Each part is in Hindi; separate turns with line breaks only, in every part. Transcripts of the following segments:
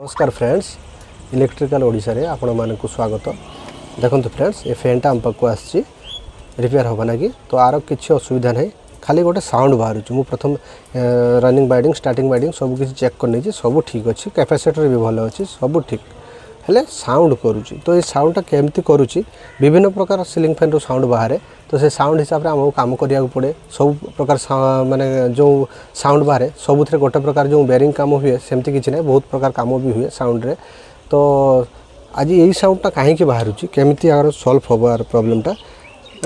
नमस्कार फ्रेंड्स, इलेक्ट्रिकल ओडिशा रे आपण मानक स्वागत। देखो फ्रेंड्स, ये फैन टा हम पाक आसी रिपेयर होबा ना कि तो आर किसी असुविधा नहीं, खाली गोटे साउंड बाहर मु प्रथम रनिंग बाइडिंग स्टार्टिंग बाइडिंग सब किसी चेक कर सब ठीक अच्छे, कैपेसिटर भी भल अच्छी सब ठीक हेले साउंड करुच्ची। तो ये साउंड टा केमती करुच्ची, विभिन्न प्रकार सीलिंग फैन रो साउंड बाहर, तो से साउंड हिसाब से आमको काम करिया पड़े। सब प्रकार माने जो साउंड बाहर सब गोटे प्रकार जो बेरिंग काम हुए सेमती किसी ना, बहुत प्रकार काम भी हुए साउंड रे। तो आज यही साउंड टा कहीं बाहर केमती यार सल्व हम यार प्रोब्लेमटा,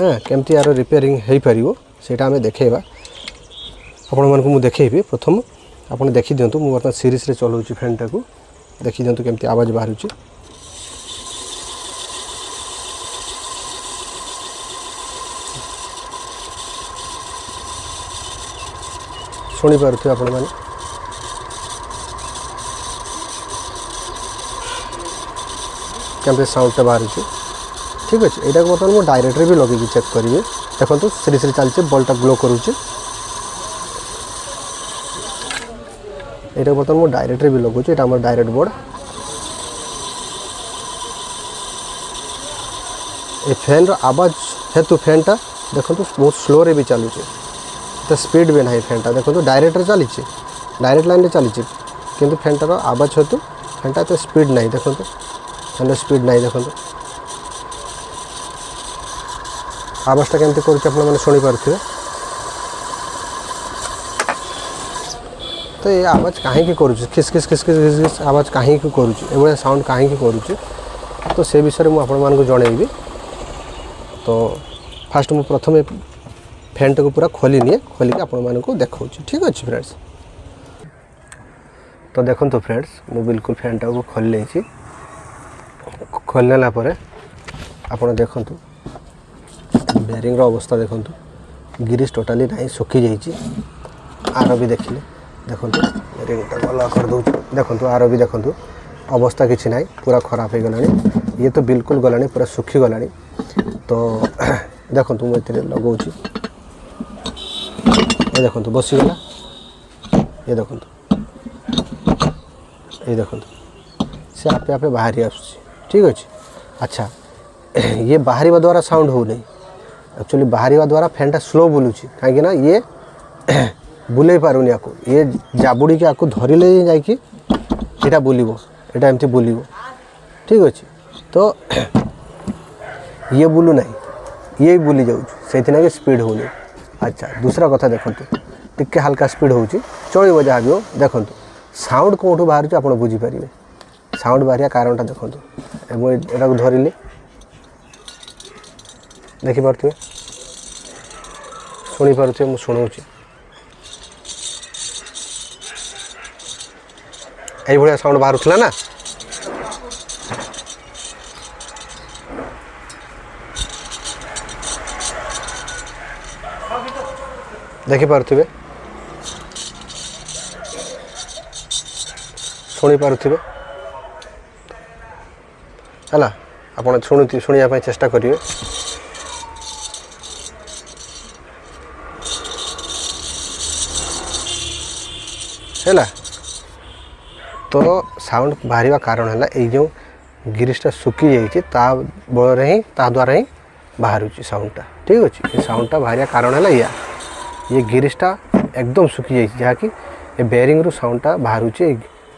हाँ केमती यार रिपेयरिंग हो पार सेटा आम देखा आपण मानक मुझे देखी। प्रथम आपड़ देखी दिंतु, मुझे बर्तमान सीरीज रे चलाऊँगी फैन टाक, देखी दिंतु केमती आवाज बाहर। शुणी पारे आपण मैंने केमती साउंडटा बाहर ठीक अच्छे। यहाँ बर्तमान मुझे डायरेक्ट भी लगे चेक करेंगे। देखो सीरीज चलती बल्बटा ग्लो करुच्चे। यहाँ बर्तमान मुझे डायरेक्ट भी लगुच, ये आम डायरेक्ट बोर्ड। ये फैन आवाज हेतु फैनटा देखो बहुत स्लो रे भी चलुचे, तो स्पीड भी ना फैनटा देखो डायरेक्ट चली डायरेक्ट लाइन चली किंतु फैनटार आवाज हेतु फैनटा तो स्पीड ना देखो फैन स्पीड ना देखो आवाजटा केमती कर शुणी पारे। तो ये आवाज कहीं करुच्ची खिस खिस खिस खिस खिस खिस आवाज कहीं करुच्ची, ये साउंड कहीं करुच्ची, तो से विषय में आपण मानक जनइबी। तो फास्ट मु प्रथम फैन टाक पूरा खोली निए, खोलिक आपण मानक देखा ठीक अच्छे फ्रेंड्स। तो देखो तो फ्रेंड्स, मु बिल्कुल फैन टाक खोल नहीं, खोलनेला आप देखु बेरिंग अवस्था देखु, गिरीश टोटाली ना सुखी जाइए। आर भी देखिले देखो बेरिंगटा गला कर दो, देखो आर भी देखो अवस्था किसी ना पूरा खराब हो गला, ये तो बिल्कुल गला पूरा सुखी गला। तो देखो मुझे लगौच, ये देखो बसीगला, ये देखो ये देखो से आपे आपे बाहरी आस ठीक अच्छे। अच्छा ये बाहर द्वारा साउंड हो नहीं, एक्चुअली बाहर द्वारा फैनटा स्लो बुलूची कहीं ये बुले पारुनी आपको, ये जाबुड़ी के आपको धरले जाकि यहाँ बुलव, यहाँ एमती बुलव ठीक अच्छे। तो ये बुलू ना, ये बुली जाऊँ स्पीड होनी। अच्छा दूसरा कथा देखो टिके हल्का स्पीड हो चलो जहाँ भी हो। देखो साउंड कौटू बाहर आप बुझीपारे, साउंड बाहर कारणटा देखो, मुझे धरली देखिपे शुणी पारे, मुझे शुणाऊँ ये साउंड बाहर ना। देखिपे शुणी पारे है, आप शुणा चेष्टा करेंगे। है तो साउंड बाहर कारण है ये जो गिरीशटा सुखी जाइए बल ही द्वारा ही बाहर साउंडटा ठीक अच्छे। ये साउंडटा बाहर कारण है ये गिरीशटा एकदम सुखी जाइए, जहाँकि ये बेरिंग रु साउंडटा बाहर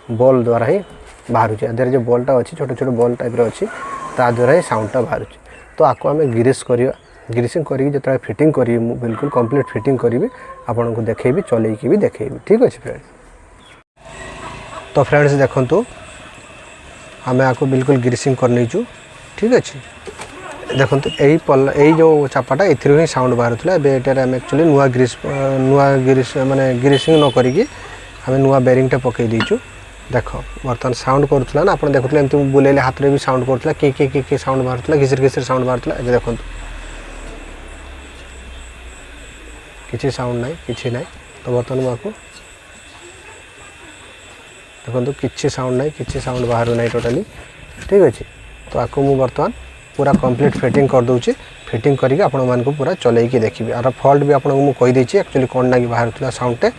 बॉल द्वारा ही बाहर देर जो बॉलटा अच्छी छोटे छोटे बॉल टाइप अच्छी द्वारा ही साउंडटा बाहर। तो आपको आम गिरीश करवा, गिरीशिंग करी जो फिटिंग करी बिल्कुल कंप्लीट फिटिंग करी आपन को देखेबी, चलैकी भी देखेबी ठीक अच्छे फ्रेंड्स। तो फ्रेंड्स देखो आम आपको बिल्कुल गिरीशिंग कर नहीं ठीक अच्छे। देखो यही जो चापाटा एथि साउंड बाहर था, आम एक्चुअली नुआ गिरीश माने गिरीशिंग न करिकी आम नुआ बेरिंगटा पकई देचु। देख बर्तमान साउंड करूला ना, आप देखुले एमती बुलेले हाथ में भी साउंड करूला, कि साउंड बाहर घिसिर घिसिर साउंड बाहर। ये देखो किसी साउंड ना कि ना। तो बर्तमान मुझे देखो किसी साउंड ना, कि साउंड बाहर ना टोटाली ठीक अच्छे। तो आपको मुझे बर्तमान पूरा कंप्लीट फिटिंग कर दूची, फिटिंग करके आपण मानक पूरा चलैकी देखिए। आर फॉल्ट भी आपको मुझे कहीदे एक्चुअली कौन ना कि बाहर था साउंडटे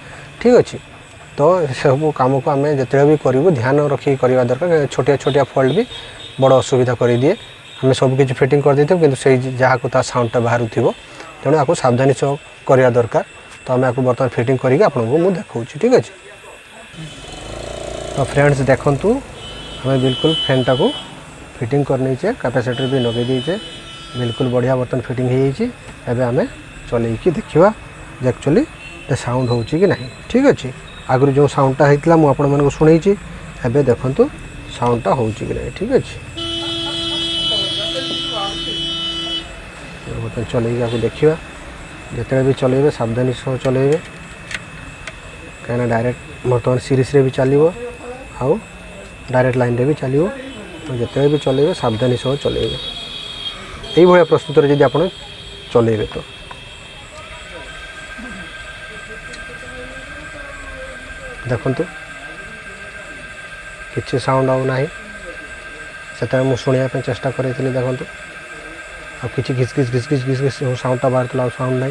ठीक अच्छे। तो सब काम को आम जिते भी करूँ ध्यान रखिक करवा दरकार छोटिया छोटिया फल्ट भी बड़ असुविधा कर दिए आम सबकि फिटिंग कर देते कि से जहाँ को साउंडटा बाहर तेणु आपको सावधानी सह करवा दरकार तो आम आपको बर्तमान फिटिंग करके आपको मुझे देखा ठीक अच्छे। तो फ्रेंड्स देखूँ आम बिल्कुल फैनटा को फिटिंग कर नहीं कैपेसिटर भी लगे दीचे बिल्कुल बढ़िया बर्तन फिटिंग हो जाए आम चलैकी देखा एक्चुअली साउंड हो कि नहीं ठीक अच्छे। आगु जो साउंडटा होता मुझे आपण मानक शुणी एवं देखु साउंडटा हो कि नहीं ठीक अच्छे। बर्तमान चलैकी आपको देखा जिते भी चलेबे सावधानी सह चलेबे कहीं डायरेक्ट बर्तमान सीरीज रे भी चलो आउ डायरेक्ट लाइन रे भी चलो तो जिते भी चलेबे सावधानी सह चलेबे यही भाया प्रस्तुत जब आप चलेबे तो देखु किसी साउंड आउ ना से मुझे शुणा चेष्टा करी देखु आ कि घिस घिस घिस घिस घिस घिस साउंडटा बाहर साउंड ना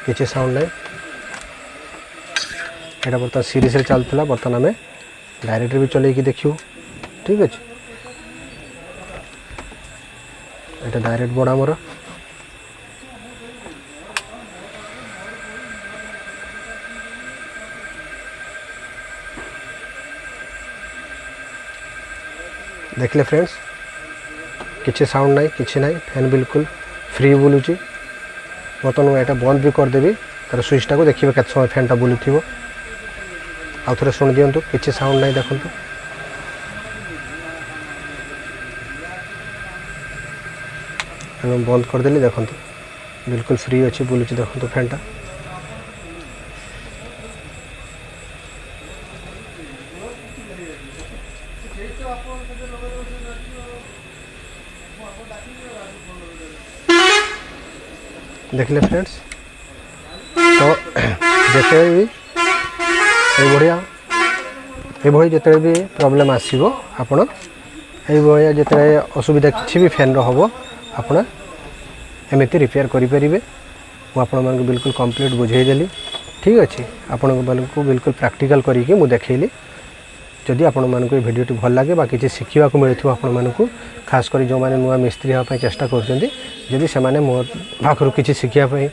किसी साउंड ना यहाँ बर्तमान सीरीज रे चलता बर्तमान आम डायरेक्ट भी चलैकी देखियो ठीक अच्छे। यहाँ डायरेक्ट बड़ा मोर देखले फ्रेंड्स किसी साउंड ना कि ना फैन बिल्कुल फ्री बुलूची बर्तमान यहाँ बंद भी करदेवी तार स्विचटा को देखिए केत समय फैनटा बुलूथी आउ थे शुणी दिंतु किसी साउंड ना देखु बंद करदेली देखु बिल्कुल फ्री अच्छी बुलूची देखु फैनटा देखले फ्रेंड्स। तो जिते भी ये जिते भी प्रॉब्लम आसो आपण ये जिते असुविधा किसी भी फैन हम आपण एमती रिपेयर करें मुझे बिल्कुल कंप्लीट बुझेदेली ठीक अच्छे। आपण को बिल्कुल प्रैक्टिकल करके मुझे देखली जदि आपण मानक भिडियोटी भल लगे बा किसी शिखा मिलूँ आपण मानक खासकर जो मैंने नुआ मिस्त्री हाँपाई चेष्टा करुँच से मैंने मो पाखु किसी शिखापी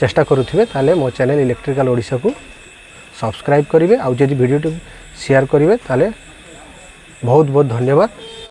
चेष्टा करुवे ताले मो चैनल इलेक्ट्रिकल ओडिशा को सब्सक्राइब करेंगे आउ जदि भिडियोटी शेयर करेंगे ताले बहुत बहुत धन्यवाद।